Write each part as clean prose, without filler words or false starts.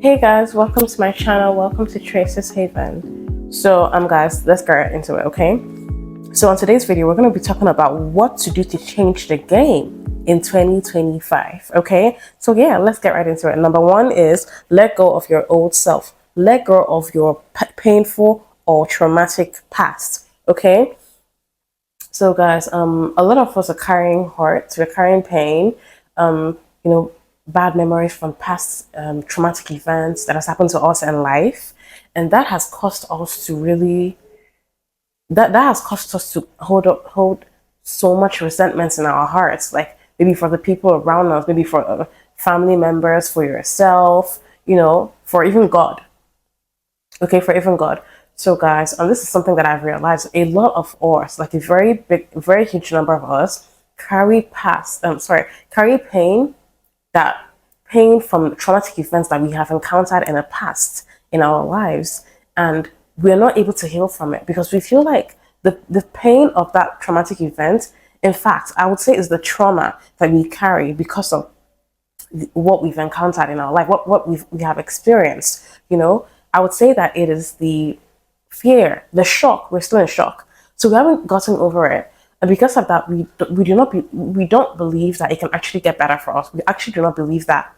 Hey guys, welcome to my channel. Welcome to Trace's Haven. Guys, let's get right into it, okay? So, on today's video, we're going to be talking about what to do to change the game in 2025, okay? So, yeah, let's get right into it. Number one is let go of your old self, let go of your painful or traumatic past, okay? So, guys, a lot of us are carrying hurt, we're carrying pain, you know, bad memories from past traumatic events that has happened to us in life, and that has caused us to really that has caused us to hold so much resentment in our hearts, like maybe for the people around us, maybe for family members, for yourself, for even God. Okay, for even God. So, guys, this is something that I've realized. A lot of us, like a very big, very huge number of us, carry that pain from traumatic events that we have encountered in the past in our lives, and we're not able to heal from it because we feel like the pain of that traumatic event, in fact, I would say, is the trauma that we carry because of what we've encountered in our life, we have experienced. I would say that it is the fear, the shock. We're still in shock, so we haven't gotten over it. And because of that, we don't believe that it can actually get better for us. We actually do not believe that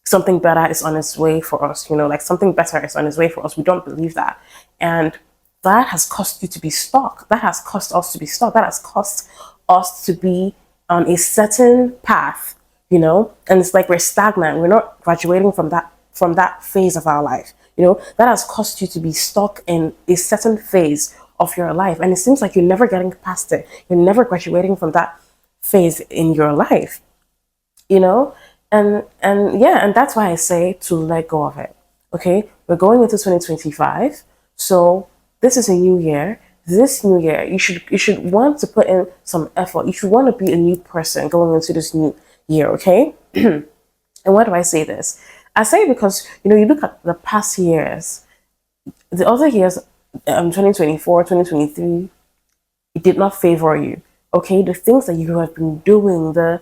something better is on its way for us. Like something better is on its way for us. We don't believe that, and that has caused you to be stuck. That has caused us to be stuck. That has caused us to be on a certain path. And it's like we're stagnant. We're not graduating from that phase of our life. That has caused you to be stuck in a certain phase of your life, and it seems like you're never getting past it. You're never graduating from that phase in your life. you know and yeah, and that's why I say to let go of it. Okay, we're going into 2025, so this is a new year. This new year, you should want to put in some effort. You should want to be a new person going into this new year. Okay. And why do I say this? I say it because you look at the past years, the other years, 2024, 2023, it did not favor you. Okay, the things that you have been doing, the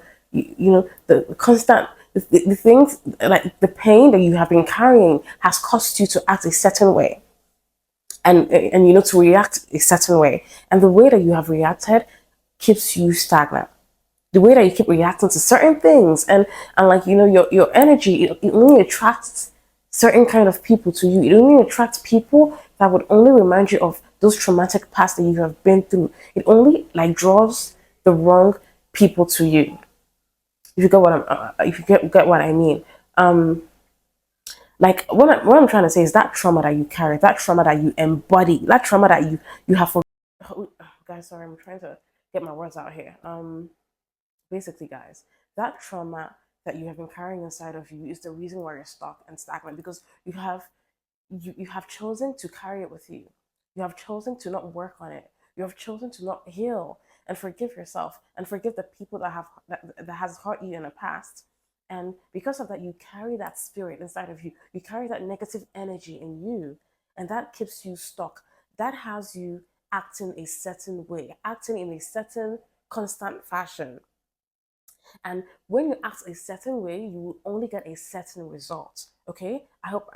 constant, the things, like the pain that you have been carrying has caused you to act a certain way, and to react a certain way, and the way that you have reacted keeps you stagnant. The way that you keep reacting to certain things, and like your energy, it only attracts certain kind of people to you. It only attracts people that would only remind you of those traumatic past that you have been through. It only like draws the wrong people to you. If you get what if you get what I mean. Like what I'm trying to say is that trauma that you carry, that trauma that you embody, that trauma that you have. Oh, guys, sorry, I'm trying to get my words out here. Basically, guys, that trauma that you have been carrying inside of you is the reason why you're stuck and stagnant, because you have chosen to carry it with you. You have chosen to not work on it. You have chosen to not heal and forgive yourself and forgive the people that has hurt you in the past. And because of that, you carry that spirit inside of you. You carry that negative energy in you, and that keeps you stuck. That has you acting a certain way, acting in a certain constant fashion. And when you act a certain way, you will only get a certain result. Okay, I hope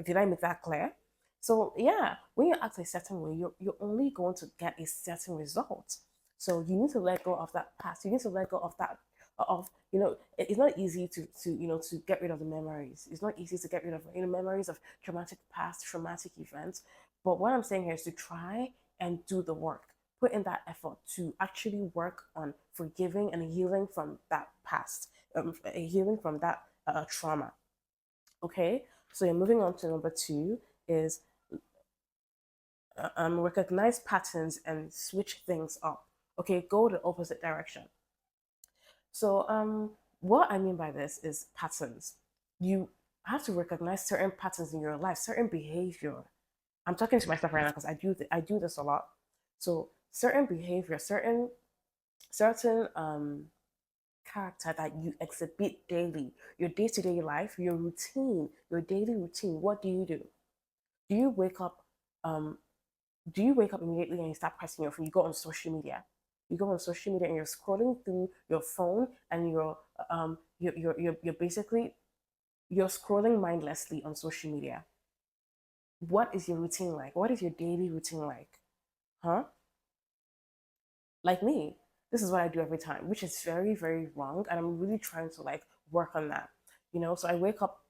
did I make that clear? So yeah, when you act a certain way, you're only going to get a certain result. So you need to let go of that past. You need to let go of that. Of it's not easy to get rid of the memories. It's not easy to get rid of memories of traumatic past, traumatic events. But what I'm saying here is to try and do the work, put in that effort to actually work on forgiving and healing from that past, healing from that trauma. Okay, so you're moving on to number two is recognize patterns and switch things up. Okay, go the opposite direction. So what I mean by this is patterns. You have to recognize certain patterns in your life, certain behavior. I'm talking to myself right now because I do this a lot. So certain behavior, certain character that you exhibit daily, your day-to-day life, your routine, your daily routine. What do you do? Do you wake up um do you wake up immediately and you start pressing your phone? You go on social media. You go on social media and you're scrolling through your phone, and you're basically You're scrolling mindlessly on social media. What is your routine like? What is your daily routine like? Huh? Like me, this is what I do every time, which is very, very wrong. And I'm really trying to like work on that. So I wake up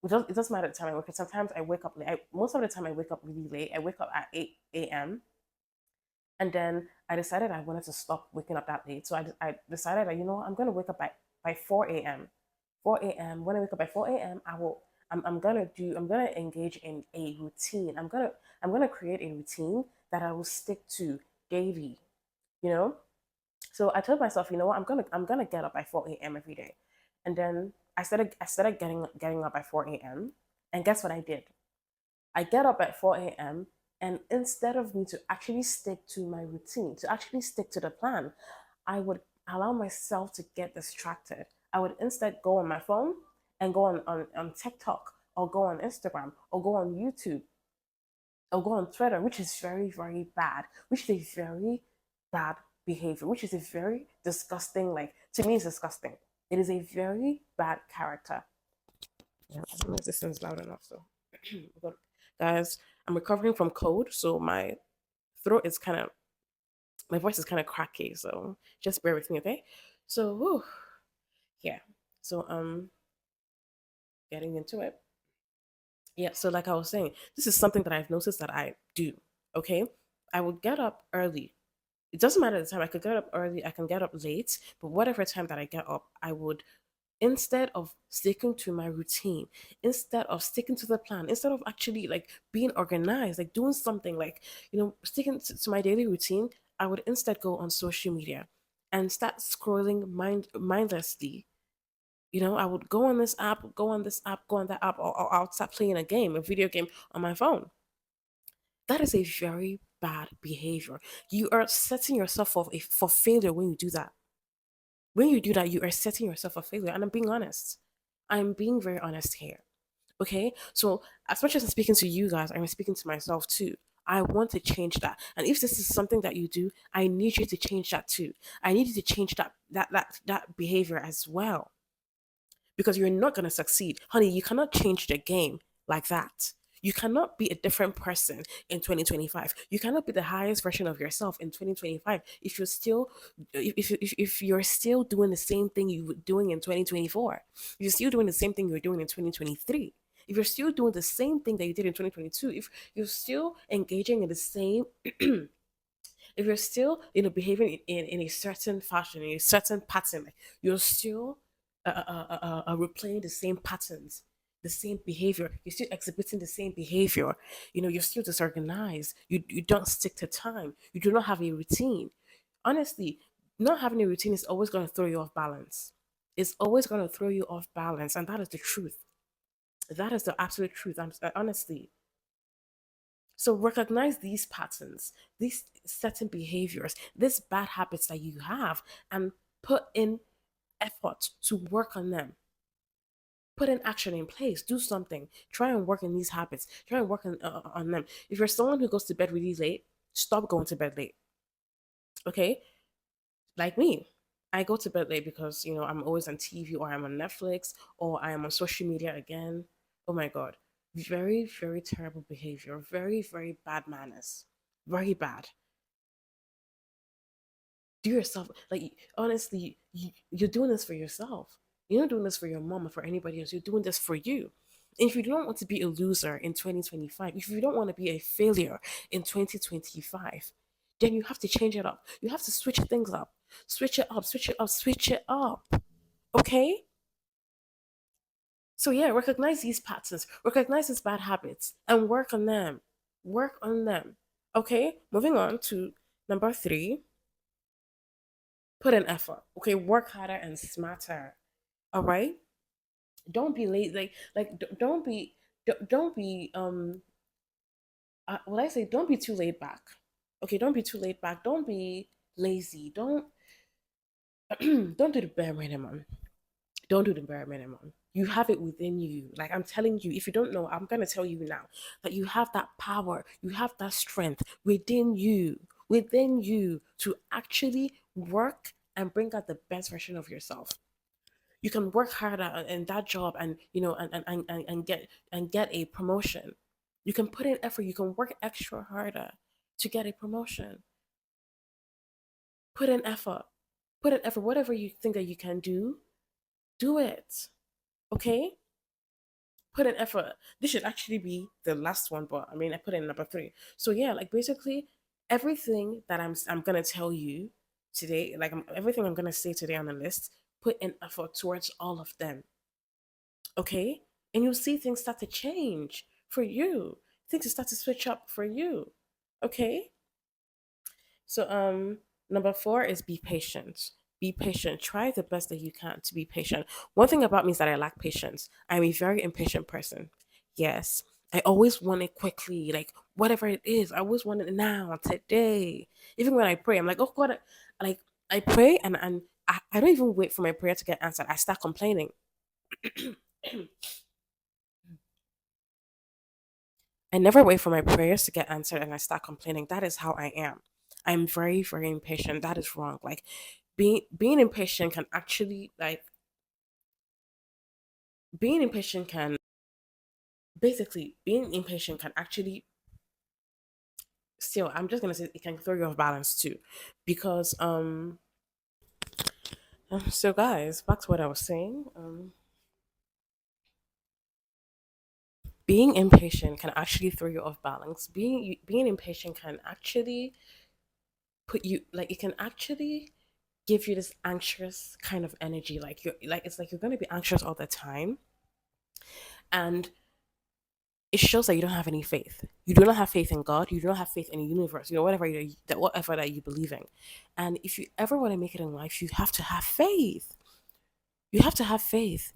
it doesn't matter the time I wake up. Sometimes I wake up late. Most of the time I wake up really late. I wake up at 8 a.m. And then I decided I wanted to stop waking up that late. So I decided that, I'm going to wake up by 4 a.m. 4 a.m. When I wake up by 4 a.m., I'm going to engage in a routine. I'm going to create a routine that I will stick to daily, you know? So I told myself, you know what, I'm gonna get up by 4 a.m. every day. And then I started getting up by 4 a.m. And guess what I did? I get up at 4 a.m. and instead of me to actually stick to my routine, to actually stick to the plan, I would allow myself to get distracted. I would instead go on my phone and go on TikTok or go on Instagram or go on YouTube or go on Twitter, which is very, very bad, which is a very bad behavior, which is a very disgusting, like, to me, it's disgusting. It is a very bad character. Yeah, I don't know if this sounds loud enough, so. But, guys, I'm recovering from cold, so throat is kind of, my voice is kind of cracky, so just bear with me, okay? So, whew, yeah. So, getting into it. Yeah, so like I was saying, this is something that I've noticed that I do, okay? I would get up early. It doesn't matter the time. I could get up early, I can get up late, but whatever time that I get up, I would, instead of sticking to my routine, instead of sticking to the plan, instead of actually like being organized, like doing something like, sticking to my daily routine, I would instead go on social media and start scrolling mindlessly. I would go on this app, go on this app, go on that app, or I'll start playing a game, a video game on my phone. That is a very bad behavior. You are setting yourself up for failure when you do that. When you do that, you are setting yourself for failure. And I'm being honest. I'm being very honest here. Okay? So, as much as I'm speaking to you guys, I'm speaking to myself too. I want to change that. And if this is something that you do, I need you to change that too. I need you to change that behavior as well, because you're not going to succeed. Honey, you cannot change the game like that. You cannot be a different person in 2025. You cannot be the highest version of yourself in 2025 if you're still if you're still doing the same thing you were doing in 2024. If you're still doing the same thing you were doing in 2023. If you're still doing the same thing that you did in 2022, if you're still engaging in the same if you're still behaving in a certain fashion, in a certain pattern, like you're still replaying the same patterns, the same behavior, you're still exhibiting the same behavior, you're still disorganized, you don't stick to time, you do not have a routine. Honestly, not having a routine is always going to throw you off balance. It's always going to throw you off balance, and that is the truth. That is the absolute truth. Honestly, so recognize these patterns, these certain behaviors, these bad habits that you have, and put in effort to work on them. Put an action in place. Do something. Try and work on these habits. Try and work on them. If you're someone who goes to bed really late, stop going to bed late. Okay, like me. I go to bed late because I'm always on TV or I'm on Netflix or I am on social media again. Oh my god. Very, very terrible behavior. Very, very bad manners. Very bad. Do yourself, like, honestly, you're doing this for yourself. You're not doing this for your mom or for anybody else. You're doing this for you. And if you don't want to be a loser in 2025, if you don't want to be a failure in 2025, then you have to change it up. You have to switch things up. Switch it up, switch it up, switch it up. Okay? So yeah, recognize these patterns, recognize these bad habits, and work on them. Work on them. Okay? Moving on to number 3, put in effort. Okay, work harder and smarter. All right, don't be late. Don't be don't be what I say. Don't be too laid back. Okay, don't be too laid back. Don't be lazy. Don't don't do the bare minimum. Don't do the bare minimum. You have it within you. Like I'm telling you, if you don't know, I'm gonna tell you now that you have that power, you have that strength within you to actually work and bring out the best version of yourself. You can work harder in that job, and and get a promotion. You can put in effort, you can work extra harder to get a promotion. Put in effort. Put in effort. Whatever you think that you can do it. Okay? Put in effort. This should actually be the last one, but I mean I put in number three. So yeah, like basically everything that I'm gonna tell you today, like everything I'm gonna say today on the list, put in effort towards all of them. Okay? And you'll see things start to change for you. Things start to switch up for you. Okay? So number four is be patient. Be patient. Try the best that you can to be patient. One thing about me is that I lack patience. I'm a very impatient person. Yes. I always want it quickly, like whatever it is. I always want it now, today. Even when I pray, I'm like, oh God, like I pray and I don't even wait for my prayer to get answered. I start complaining. I never wait for my prayers to get answered and I start complaining. That is how I am. I'm very, very impatient. That is wrong. Like being impatient can actually like being impatient can basically being impatient can actually still I'm just gonna say it can throw you off balance too. Because so guys, back to what I was saying. Being impatient can actually throw you off balance. Being impatient can actually put you like it can actually give you this anxious kind of energy, like you're like it's like you're going to be anxious all the time, and it shows that you don't have any faith. You do not have faith in God, you do not have faith in the universe, whatever that you believe in. And if you ever want to make it in life, you have to have faith. You have to have faith.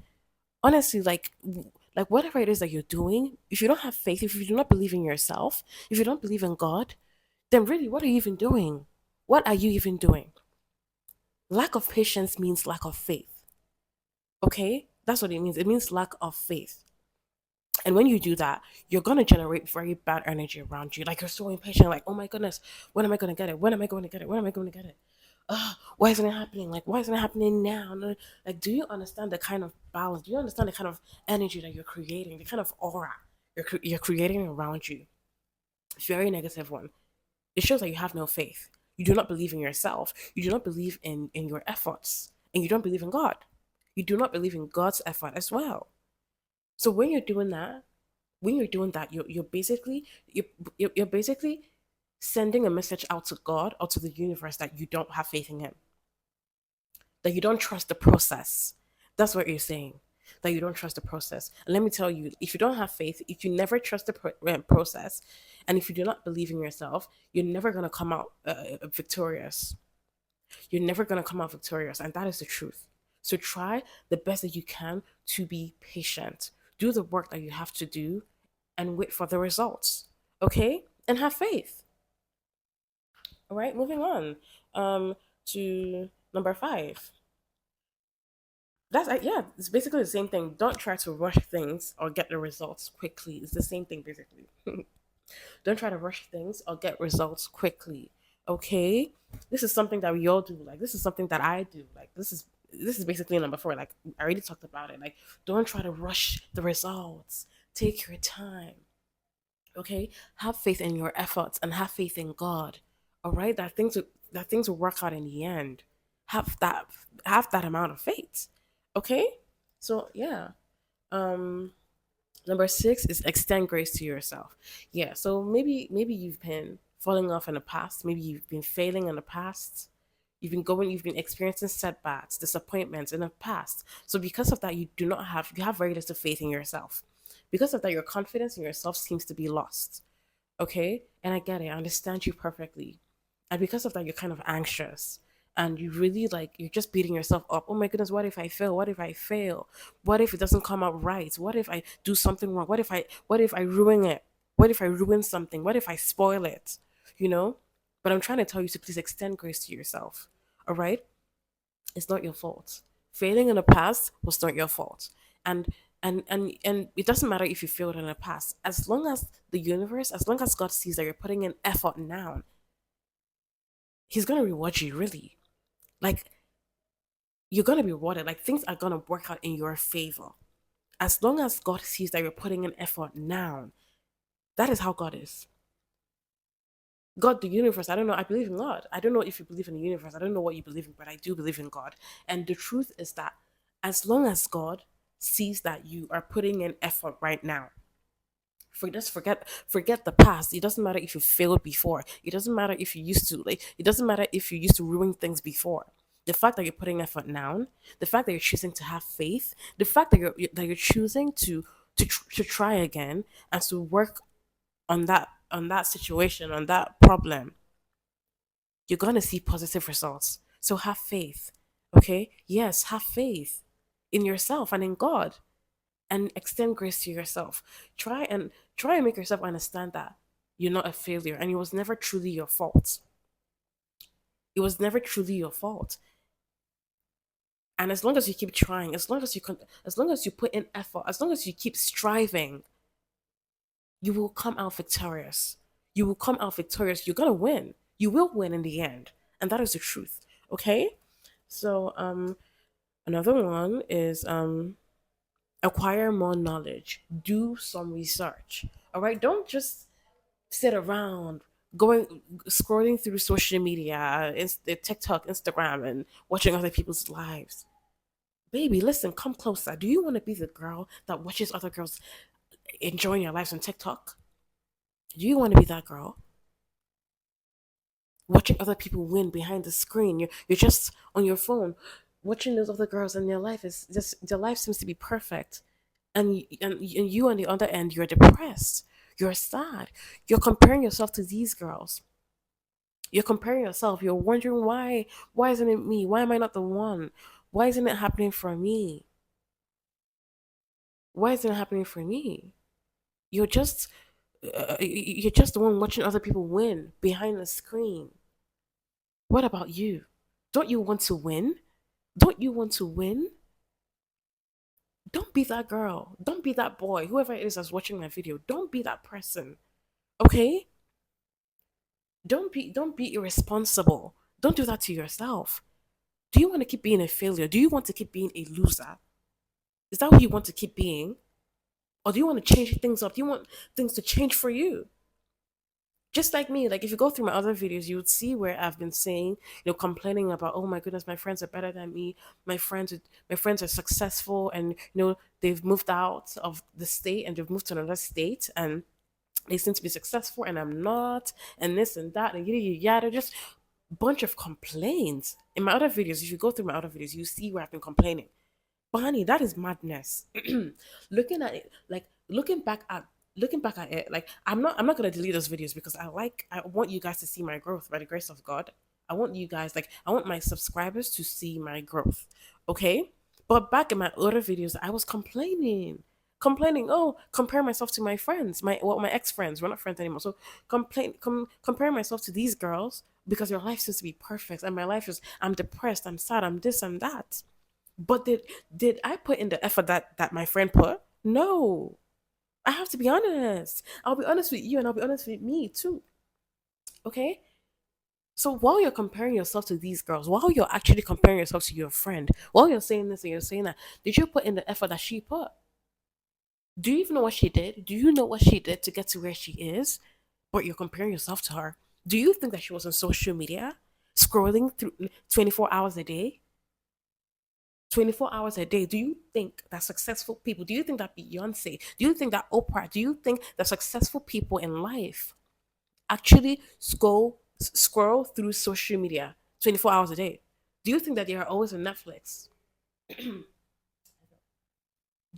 Honestly, like whatever it is that you're doing, if you don't have faith, if you do not believe in yourself, if you don't believe in God, then really what are you even doing? What are you even doing? Lack of patience means lack of faith. Okay? That's what it means. It means lack of faith. And when you do that, you're going to generate very bad energy around you. Like you're so impatient, like, oh my goodness, when am I going to get it? When am I going to get it? When am I going to get it? Why isn't it happening? Like, why isn't it happening now? No, like, do you understand the kind of balance? Do you understand the kind of energy that you're creating, the kind of aura you're creating around you? Very negative one. It shows that you have no faith. You do not believe in yourself. You do not believe in your efforts. And you don't believe in God. You do not believe in God's effort as well. So when you're doing that, you're basically sending a message out to God or to the universe that you don't have faith in Him, that you don't trust the process. That's what you're saying. That you don't trust the process. And let me tell you, if you don't have faith, if you never trust the process, and if you do not believe in yourself, you're never gonna come out victorious. You're never gonna come out victorious, and that is the truth. So try the best that you can to be patient. Do the work that you have to do, and wait for the results. Okay, and have faith. All right, moving on to number five. That's yeah, it's basically the same thing. Don't try to rush things or get the results quickly. It's the same thing basically. Don't try to rush things or get results quickly. Okay? This is something that we all do. Like this is something that I do. Like this is basically number four. Like I already talked about it. Like don't try to rush the results. Take your time. Okay? Have faith in your efforts and have faith in God. All right? That things will work out in the end. Have that have that amount of faith. Okay? So yeah. Um Number six is extend grace to yourself. Yeah, so maybe you've been falling off in the past. Maybe you've been failing in the past. You've been experiencing setbacks, disappointments in the past. So because of that, you have very little faith in yourself. Because of that, your confidence in yourself seems to be lost. Okay? And I get it. I understand you perfectly. And because of that, you're kind of anxious. And you really like, you're just beating yourself up. Oh my goodness, what if I fail? What if I fail? What if it doesn't come out right? What if I do something wrong? What if I ruin it? What if I ruin something? What if I spoil it? You know? But I'm trying to tell you to please extend grace to yourself. All right? It's not your fault. Failing in the past was not your fault. And it doesn't matter if you failed in the past. As long as the universe, as long as God sees that you're putting in effort now, He's gonna reward you really. Like you're gonna be rewarded. Like things are gonna work out in your favor. As long as God sees that you're putting in effort now, that is how God is. God, the universe, I don't know. I believe in God. I don't know if you believe in the universe. I don't know what you believe in, but I do believe in God. And the truth is that as long as God sees that you are putting in effort right now, just forget the past. It doesn't matter if you failed before. It doesn't matter if you used to like. It doesn't matter if you used to ruin things before. The fact that you're putting effort now, the fact that you're choosing to have faith, the fact that you're choosing to try again and to work on that situation, on that problem, you're gonna see positive results. So have faith. Okay? Yes, have faith in yourself and in God, and extend grace to yourself. Try and make yourself understand that you're not a failure and it was never truly your fault. It was never truly your fault. And as long as you keep trying, as long as you put in effort, as long as you keep striving, you will come out victorious. You will come out victorious. You're gonna win. You will win in the end. And that is the truth. Okay? So another one is acquire more knowledge. Do some research. All right? Don't just sit around going scrolling through social media, TikTok, Instagram, and watching other people's lives. Baby, listen, come closer. Do you want to be the girl that watches other girls enjoying their lives on TikTok? Do you want to be that girl watching other people win behind the screen? You're just on your phone watching those other girls, and their life is just their life seems to be perfect, and you on the other end, you're depressed, you're sad, you're comparing yourself to these girls. You're comparing yourself. You're wondering why isn't it me? Why am I not the one? Why isn't it happening for me? Why isn't it happening for me? You're just you're just the one watching other people win behind the screen. What about you? Don't you want to win? Don't you want to win? Don't be that girl. Don't be that boy. Whoever it is that's watching my video, don't be that person. Okay? Don't be irresponsible. Don't do that to yourself. Do you want to keep being a failure? Do you want to keep being a loser? Is that who you want to keep being? Or do you want to change things up? Do you want things to change for you? Just like me, like if you go through my other videos, you would see where I've been saying, complaining about, oh my goodness, my friends are better than me. My friends are successful, and they've moved out of the state and they've moved to another state, and they seem to be successful, and I'm not, and this and that, and yada yada yada. Just bunch of complaints. In my other videos, if you go through my other videos, you see where I've been complaining. Bonnie, that is madness. looking at it, like looking back at it, like I'm not gonna delete those videos because I want you guys to see my growth by the grace of God. I want you guys, like, I want my subscribers to see my growth. Okay? But back in my other videos, I was complaining, oh, compare myself to my friends, my ex friends. We're not friends anymore. So compare myself to these girls because your life seems to be perfect, and my life is, I'm depressed, I'm sad, I'm this, I'm that. But did I put in the effort that my friend put? No. I have to be honest. I'll be honest with you, and I'll be honest with me too. Okay? So while you're comparing yourself to these girls, while you're actually comparing yourself to your friend, while you're saying this and you're saying that, did you put in the effort that she put? Do you even know what she did? Do you know what she did to get to where she is? But you're comparing yourself to her. Do you think that she was on social media scrolling through 24 hours a day? 24 hours a day. Do you think that successful people, do you think that Beyonce, do you think that Oprah, do you think that successful people in life actually scroll through social media 24 hours a day? Do you think that they are always on Netflix? Do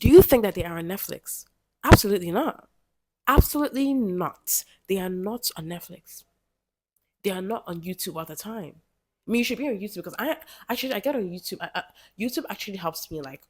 you think that they are on Netflix? Absolutely not. Absolutely not. They are not on Netflix. They are not on YouTube all the time. I mean, you should be on YouTube because I get on YouTube. YouTube actually helps me, like,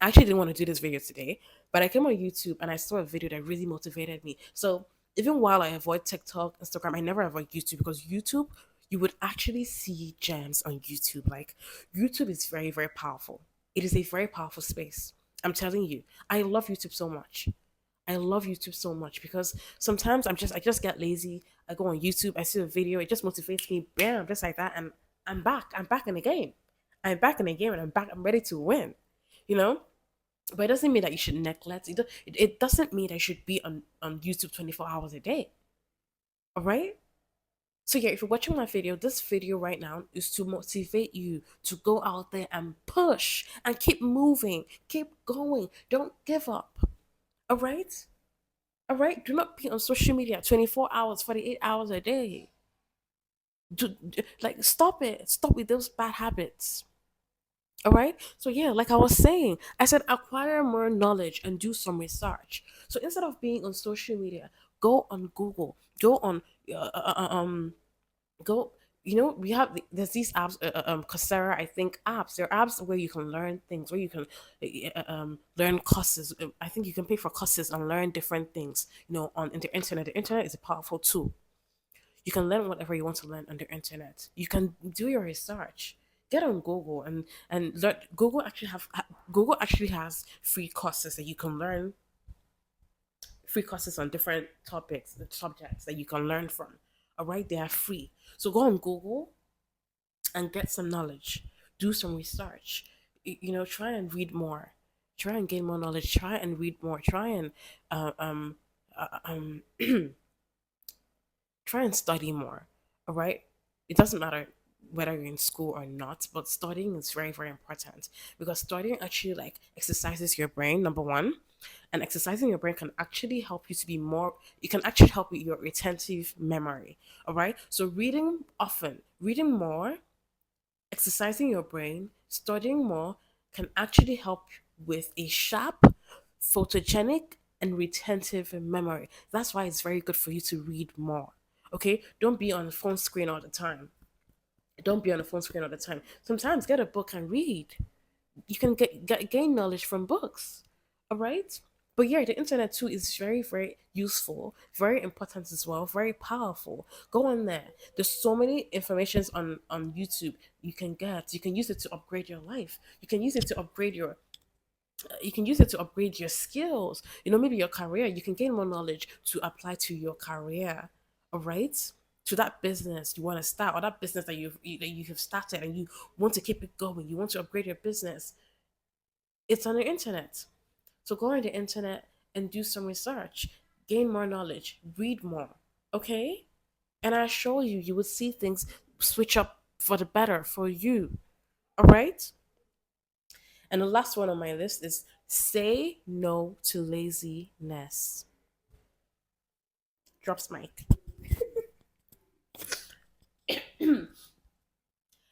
I actually didn't want to do this video today, but I came on YouTube and I saw a video that really motivated me. So even while I avoid TikTok, Instagram, I never avoid YouTube because YouTube, you would actually see gems on YouTube. Like, YouTube is very, very powerful. It is a very powerful space. I'm telling you, I love YouTube so much. I love YouTube so much because sometimes I just get lazy. I go on YouTube, I see a video, it just motivates me, bam, just like that, and I'm back. I'm back in the game. I'm back in the game and I'm back. I'm ready to win. You know, but it doesn't mean that you should neglect. It doesn't mean that you should be on YouTube 24 hours a day. All right. So yeah, if you're watching my video, this video right now is to motivate you to go out there and push and keep moving, keep going. Don't give up. All right. All right. Do not be on social media 24 hours, 48 hours a day. Like stop it. Stop with those bad habits. All right. So yeah, like I was saying, I said acquire more knowledge and do some research. So instead of being on social media, go on Google, go on go. We have there's these apps, Coursera, I think apps. There are apps where you can learn things, where you can learn courses. I think you can pay for courses and learn different things. On the internet. The internet is a powerful tool. You can learn whatever you want to learn on the internet. You can do your research. Get on Google and learn. Google actually has free courses that you can learn. Free courses on different topics, the subjects that you can learn from. All right, they are free. So go on Google and get some knowledge. Do some research. Try and read more. Try and gain more knowledge. Try and read more. Uh, um, uh, um, try and study more. All right. It doesn't matter whether you're in school or not, but studying is very, very important because studying actually like exercises your brain, number one. And exercising your brain can actually help you to be more, it can actually help with your retentive memory. All right. So reading often, reading more, exercising your brain, studying more can actually help with a sharp, photogenic, and retentive memory. That's why it's very good for you to read more. Okay? Don't be on the phone screen all the time. Don't be on the phone screen all the time. Sometimes get a book and read. You can gain knowledge from books. All right? But yeah, the internet too is very, very useful, very important as well, very powerful. Go on there. There's so many informations on YouTube you can get. You can use it to upgrade your life. You can use it to upgrade your skills. Maybe your career. You can gain more knowledge to apply to your career. All right. To that business you want to start, or that business that you have started and you want to keep it going. You want to upgrade your business. It's on the internet. So go on the internet and do some research, gain more knowledge, read more. Okay? And I assure you, you will see things switch up for the better for you. All right? And the last one on my list is say no to laziness. Drops mic.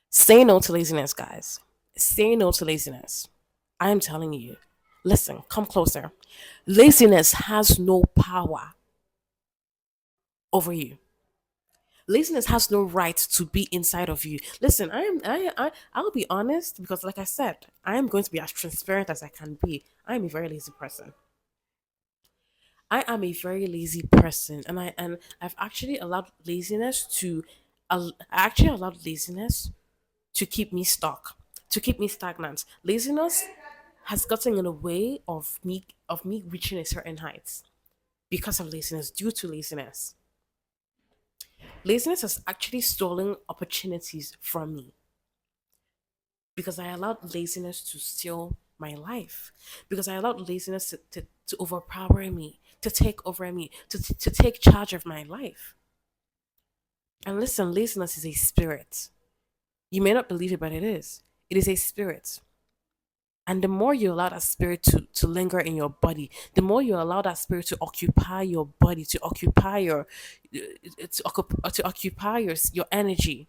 Say no to laziness, guys. Say no to laziness. I am telling you. Listen, come closer. Laziness has no power over you. Laziness has no right to be inside of you. Listen, I'll be honest because like I said, I am going to be as transparent as I can be. I am a very lazy person. I am a very lazy person, and I've actually allowed laziness to I actually allowed laziness to keep me stuck, to keep me stagnant. Laziness has gotten in the way of me reaching a certain height because of laziness, due to laziness. Laziness has actually stolen opportunities from me because I allowed laziness to steal my life. Because I allowed laziness to overpower me, to take over me, to take charge of my life. And listen, laziness is a spirit. You may not believe it, but it is. It is a spirit. And the more you allow that spirit to linger in your body, the more you allow that spirit to occupy your body, to occupy your energy,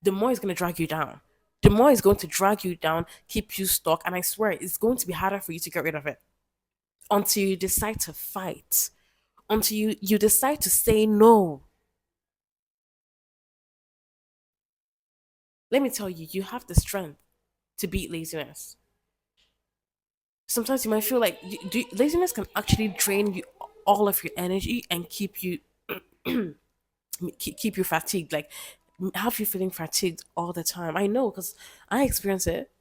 the more it's going to drag you down. The more it's going to drag you down, keep you stuck, and I swear it's going to be harder for you to get rid of it until you decide to fight, until you decide to say no. Let me tell you, you have the strength to beat laziness. Sometimes you might feel like laziness can actually drain you all of your energy and keep you fatigued, like have you feeling fatigued all the time. I know because I experience it.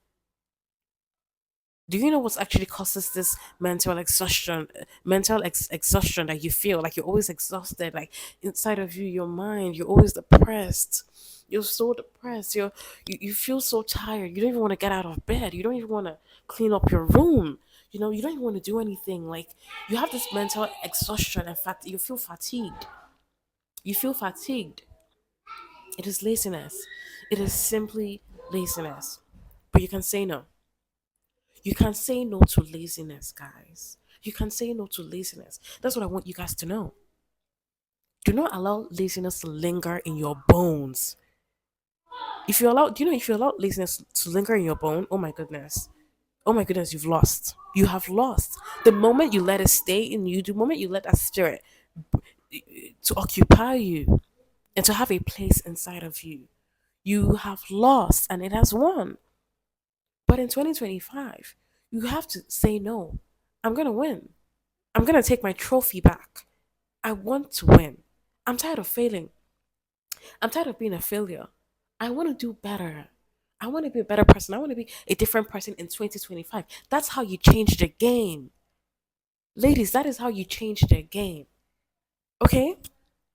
Do you know what's actually causes this mental exhaustion that you feel like you're always exhausted, like inside of you, your mind, you're always depressed. You're so depressed. You feel so tired. You don't even want to get out of bed. You don't even want to clean up your room. You don't even want to do anything. Like you have this mental exhaustion. In fact, you feel fatigued. You feel fatigued. It is laziness. It is simply laziness. But you can say no. You can say no to laziness, guys. You can say no to laziness. That's what I want you guys to know. Do not allow laziness to linger in your bones. If you allow laziness to linger in your bone, oh my goodness, you've lost. You have lost. The moment you let it stay in you, the moment you let that spirit to occupy you and to have a place inside of you, you have lost and it has won. But in 2025, you have to say no. I'm going to win. I'm going to take my trophy back. I want to win. I'm tired of failing. I'm tired of being a failure. I want to do better. I want to be a better person. I want to be a different person in 2025. That's how you change the game. Ladies, that is how you change the game. Okay?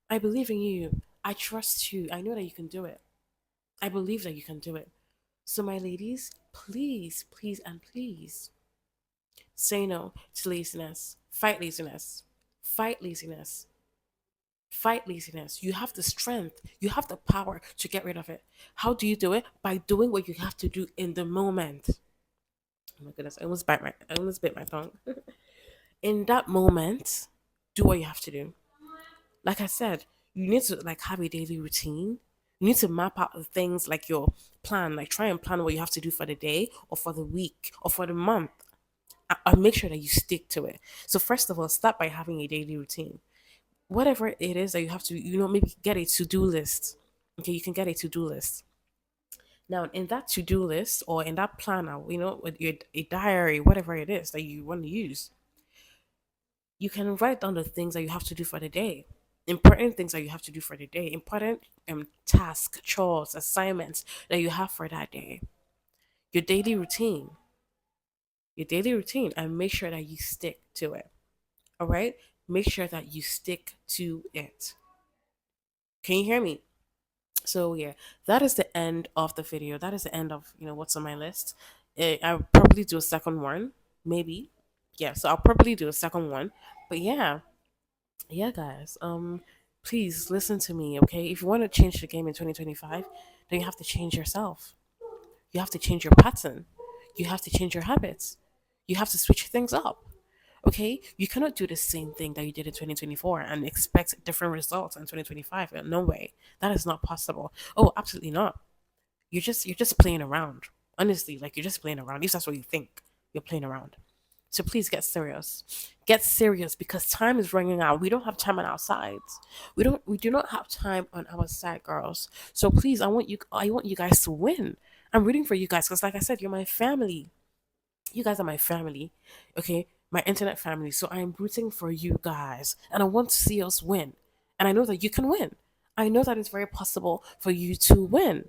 I believe in you. I trust you. I know that you can do it. I believe that you can do it. So, my ladies, please, please, and please say no to laziness. Fight laziness. Fight laziness. Fight laziness. You have the strength, you have the power to get rid of it. How do you do it? By doing what you have to do in the moment. Oh my goodness, I almost bit my tongue. In that moment, do what you have to do. Like I said, you need to like have a daily routine. You need to map out the things like your plan, like try and plan what you have to do for the day or for the week or for the month. And make sure that you stick to it. So first of all, start by having a daily routine. Whatever it is that you have to, maybe get a to-do list. Okay, you can get a to-do list. Now, in that to-do list or in that planner, with a diary, whatever it is that you want to use, you can write down the things that you have to do for the day. Important things that you have to do for the day. Important tasks, chores, assignments that you have for that day. Your daily routine. Your daily routine, and make sure that you stick to it. All right? Make sure that you stick to it. Can you hear me? So yeah, that is the end of the video. That is the end of what's on my list. I'll probably do a second one, maybe. Yeah, so I'll probably do a second one. But yeah, yeah, guys. Please listen to me, okay? If you want to change the game in 2025, then you have to change yourself. You have to change your pattern. You have to change your habits. You have to switch things up. Okay? You cannot do the same thing that you did in 2024 and expect different results in 2025. No way. That is not possible. Oh, absolutely not. You're just playing around. Honestly, like you're just playing around. If that's what you think, you're playing around. So please get serious. Get serious because time is running out. We don't have time on our sides. We do not have time on our side, girls. So please, I want you guys to win. I'm rooting for you guys because like I said, you're my family. You guys are my family. Okay? My internet family. So I'm rooting for you guys. And I want to see us win. And I know that you can win. I know that it's very possible for you to win.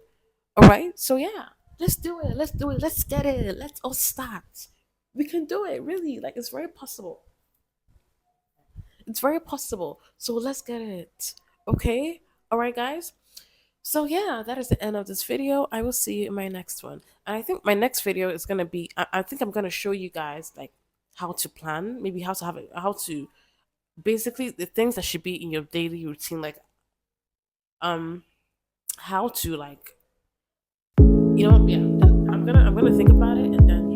All right. So yeah, let's do it. Let's do it. Let's get it. Let's all start. We can do it. Really, like it's very possible. It's very possible. So let's get it. Okay. All right, guys. So yeah, that is the end of this video. I will see you in my next one. And I think my next video is gonna be. I think I'm gonna show you guys like how to plan, maybe how to have it, how to basically the things that should be in your daily routine, like um how to like yeah. I'm gonna think about it and then